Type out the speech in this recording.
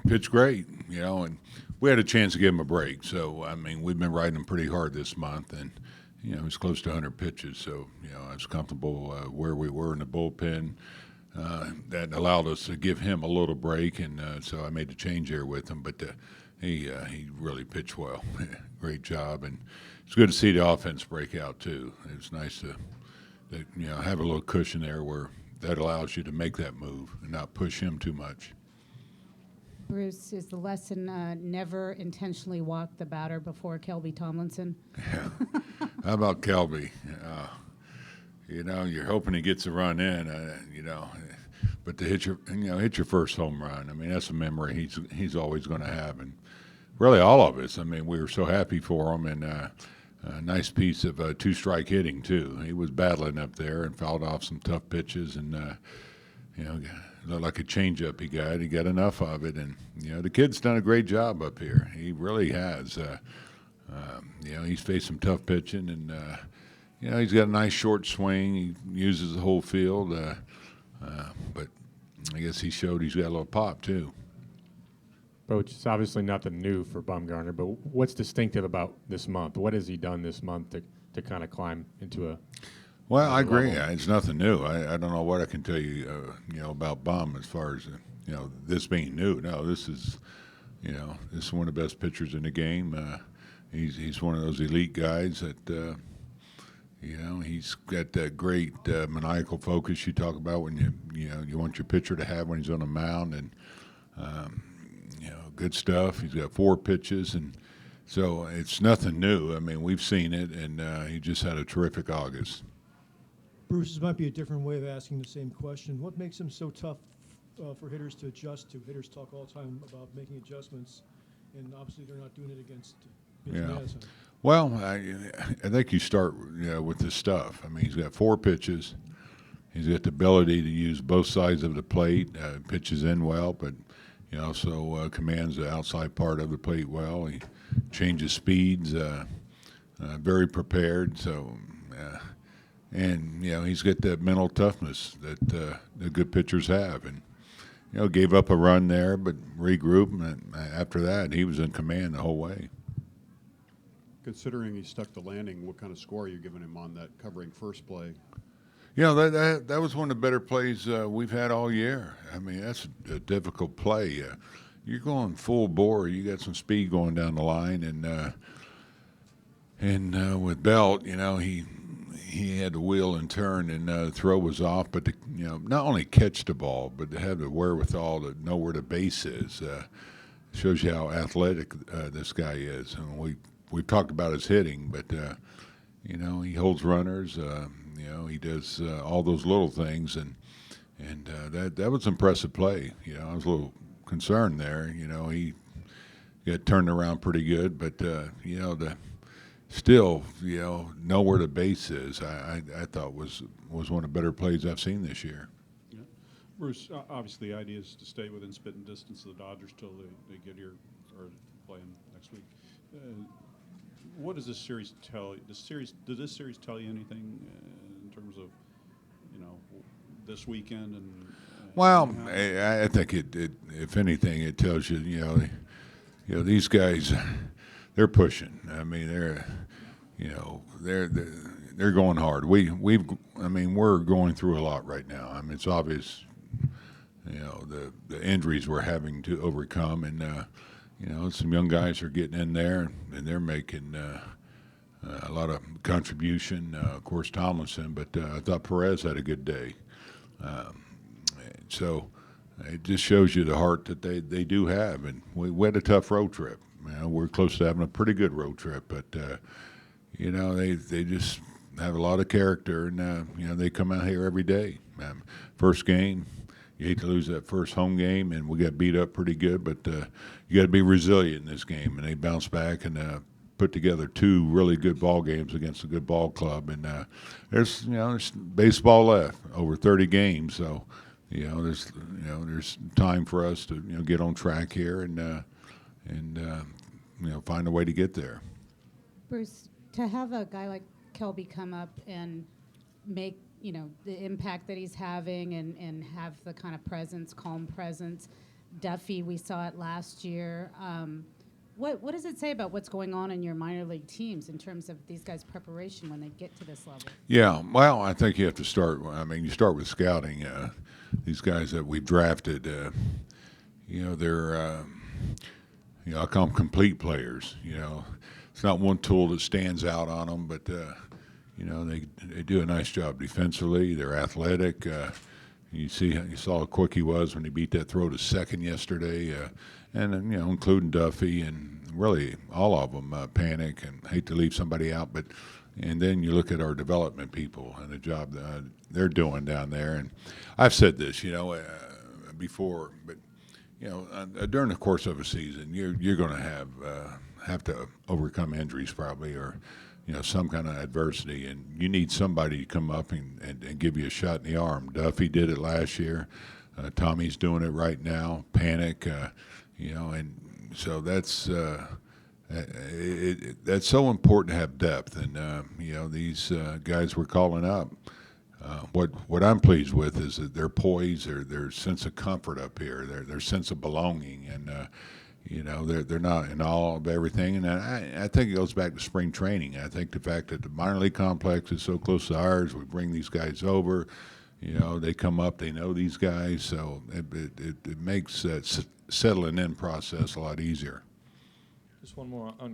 Pitched great, and we had a chance to give him a break. So, I mean, we've been riding him pretty hard this month, and, he's close to 100 pitches. So, I was comfortable where we were in the bullpen. That allowed us to give him a little break, and so I made the change there with him. But he really pitched well. Great job, and it's good to see the offense break out too. It's nice to have a little cushion there where that allows you to make that move and not push him too much. Bruce, is the lesson never intentionally walk the batter before Kelby Tomlinson? Yeah. How about Kelby? You're hoping he gets a run in, but to hit your first home run. I mean, that's a memory he's always going to have, and really all of us. I mean, we were so happy for him, and a nice piece of two-strike hitting too. He was battling up there and fouled off some tough pitches, and looked like a changeup he got. He got enough of it, and the kid's done a great job up here. He really has. He's faced some tough pitching, and he's got a nice short swing. He uses the whole field, but I guess he showed he's got a little pop too. Coach, it's obviously nothing new for Bumgarner, but what's distinctive about this month? What has he done this month to kind of climb into a Well, I agree. level? It's nothing new. I don't know what I can tell you, about Bum as far as this being new. No, this is one of the best pitchers in the game. He's one of those elite guys that he's got that great maniacal focus you talk about when you want your pitcher to have when he's on the mound, and good stuff. He's got 4 pitches, and so it's nothing new. I mean, we've seen it, and he just had a terrific August. Bruce, this might be a different way of asking the same question. What makes him so tough for hitters to adjust to? Hitters talk all the time about making adjustments, and obviously they're not doing it against Madison. Well, I think you start with this stuff. I mean, he's got 4 pitches. He's got the ability to use both sides of the plate, pitches in well, but he also commands the outside part of the plate well. He changes speeds, very prepared. So, and he's got that mental toughness that the good pitchers have. And gave up a run there, but regrouped. And after that, he was in command the whole way. Considering he stuck the landing, what kind of score are you giving him on that covering first play? That was one of the better plays we've had all year. I mean, that's a difficult play. You're going full bore. You got some speed going down the line, and with Belt, he had to wheel and turn, and the throw was off. But not only catch the ball, but to have the wherewithal to know where the base is, shows you how athletic this guy is. And we've talked about his hitting, but he holds runners. He does all those little things, and that was an impressive play. I was a little concerned there. He got turned around pretty good, but still know where the base is. I thought was one of the better plays I've seen this year. Yeah. Bruce, obviously the idea is to stay within spitting distance of the Dodgers till they get here or play them next week. What does this series tell you? Does this series tell you anything in terms of this weekend and? Well, I think it if anything, it tells you these guys, they're pushing. I mean, they're going hard. We're going through a lot right now. I mean, it's obvious. The injuries we're having to overcome, and some young guys are getting in there, and they're making a lot of contribution. Of course, Tomlinson, but I thought Perez had a good day. So it just shows you the heart that they do have. And we had a tough road trip. We're close to having a pretty good road trip, but they just have a lot of character, and they come out here every day. First game, you hate to lose that first home game, and we got beat up pretty good, but you got to be resilient in this game. And they bounced back and put together 2 really good ball games against a good ball club. And there's baseball left, over 30 games, so there's time for us to get on track here and find a way to get there. Bruce, to have a guy like Kelby come up and make the impact that he's having and have the kind of presence, calm presence, Duffy, we saw it last year. What does it say about what's going on in your minor league teams in terms of these guys' preparation when they get to this level? Yeah, well, I think you have to start. I mean, you start with scouting. These guys that we've drafted, they're, I call them complete players. It's not one tool that stands out on them, but they do a nice job defensively. They're athletic. You saw how quick he was when he beat that throw to second yesterday, and then, including Duffy and really all of them. Panic and hate to leave somebody out, but and then you look at our development people and the job that they're doing down there. And I've said this, before, but during the course of a season, you're going to have to overcome injuries probably, or some kind of adversity, and you need somebody to come up and give you a shot in the arm. Duffy did it last year. Tommy's doing it right now. Panic, and so that's that's so important to have depth. And these guys we're calling up. What I'm pleased with is that their poise, their sense of comfort up here, their sense of belonging, and they're not in awe of everything. And I think it goes back to spring training. I think the fact that the minor league complex is so close to ours, we bring these guys over. They come up, they know these guys, so it makes that settling in process a lot easier. Just one more on